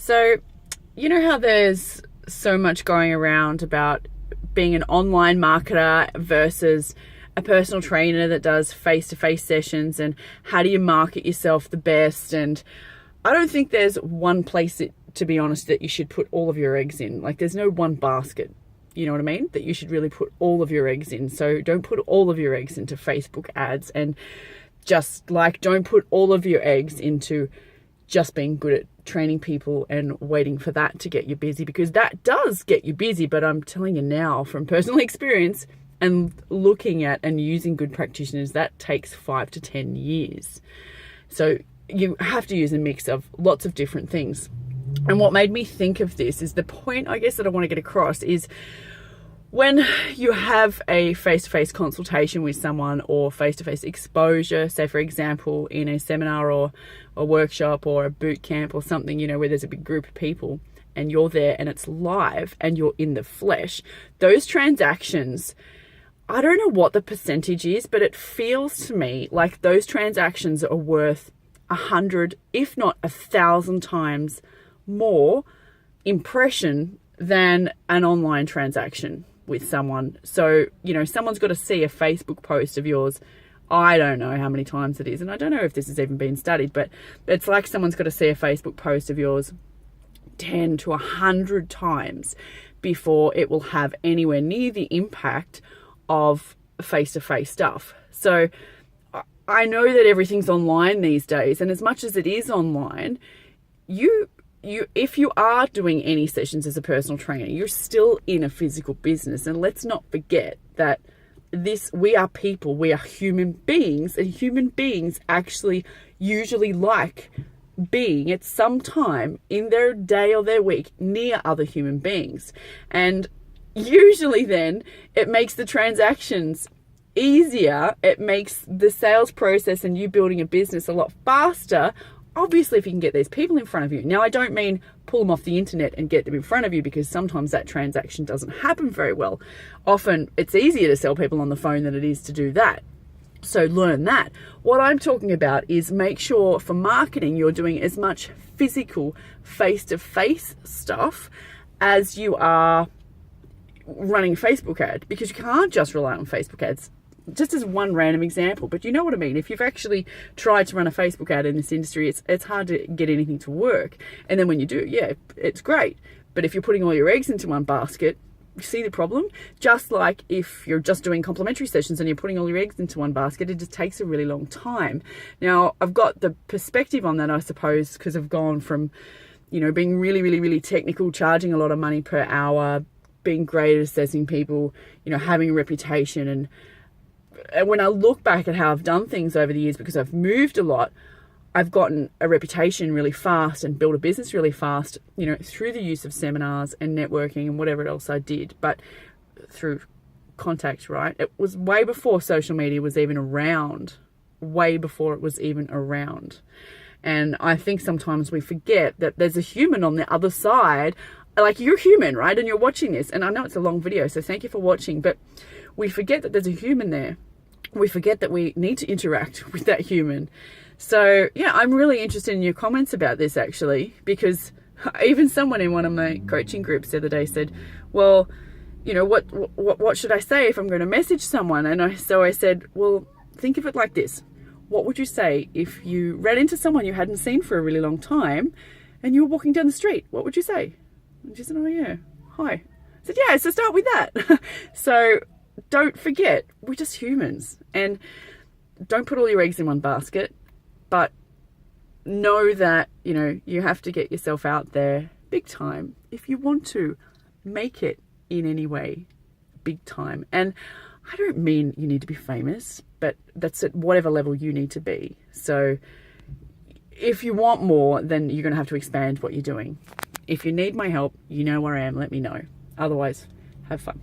So, you know how there's so much going around about being an online marketer versus a personal trainer that does face-to-face sessions, and how do you market yourself the best? And I don't think there's one place that, to be honest, that you should put all of your eggs in. Like, there's no one basket, you know what I mean, that you should really put all of your eggs in. So don't put all of your eggs into Facebook ads, and just like don't put all of your eggs into just being good at training people and waiting for that to get you busy, because that does get you busy. But I'm telling you now from personal experience and looking at and using good practitioners, that takes 5 to 10 years. So you have to use a mix of lots of different things. And what made me think of this is the point, I guess, that I want to get across is when you have a face-to-face consultation with someone or face-to-face exposure, say for example in a seminar or a workshop or a boot camp or something, you know, where there's a big group of people and you're there and it's live and you're in the flesh, those transactions, I don't know what the percentage is, but it feels to me like those transactions are worth 100, if not 1,000 times more impression than an online transaction with someone. So, you know, someone's got to see a Facebook post of yours. I don't know how many times it is, and I don't know if this has even been studied, but it's like someone's got to see a Facebook post of yours 10 to 100 times before it will have anywhere near the impact of face-to-face stuff. So I know that everything's online these days, and as much as it is online, if you are doing any sessions as a personal trainer, you're still in a physical business. And let's not forget that we are people, we are human beings, and human beings actually usually like being at some time in their day or their week near other human beings. And usually then it makes the transactions easier. It makes the sales process and you building a business a lot faster, obviously, if you can get these people in front of you. Now, I don't mean pull them off the internet and get them in front of you, because sometimes that transaction doesn't happen very well. Often it's easier to sell people on the phone than it is to do that. So learn that. What I'm talking about is make sure for marketing you're doing as much physical face-to-face stuff as you are running a Facebook ad, because you can't just rely on Facebook ads. Just as one random example, but you know what I mean. If you've actually tried to run a Facebook ad in this industry, it's hard to get anything to work. And then when you do, yeah, it's great. But if you're putting all your eggs into one basket, you see the problem? Just like if you're just doing complimentary sessions and you're putting all your eggs into one basket, it just takes a really long time. Now, I've got the perspective on that, I suppose, because I've gone from, you know, being really, really, really technical, charging a lot of money per hour, being great at assessing people, you know, having a reputation. And when I look back at how I've done things over the years, because I've moved a lot, I've gotten a reputation really fast and built a business really fast, you know, through the use of seminars and networking and whatever else I did, but through contact, right? It was way before social media was even around, way before it was even around. And I think sometimes we forget that there's a human on the other side. Like, you're human, right? And you're watching this, and I know it's a long video, so thank you for watching, but we forget that there's a human there. We forget that we need to interact with that human. So yeah, I'm really interested in your comments about this, actually, because even someone in one of my coaching groups the other day said, well, you know, what should I say if I'm going to message someone? And so I said, well, think of it like this. What would you say if you ran into someone you hadn't seen for a really long time and you were walking down the street? What would you say? And she said, oh yeah, hi. I said, yeah, so start with that. So don't forget, we're just humans, and don't put all your eggs in one basket, but know that, you know, you have to get yourself out there big time if you want to make it in any way big time. And I don't mean you need to be famous, but that's at whatever level you need to be. So if you want more, then you're going to have to expand what you're doing. If you need my help, you know where I am, let me know. Otherwise, have fun.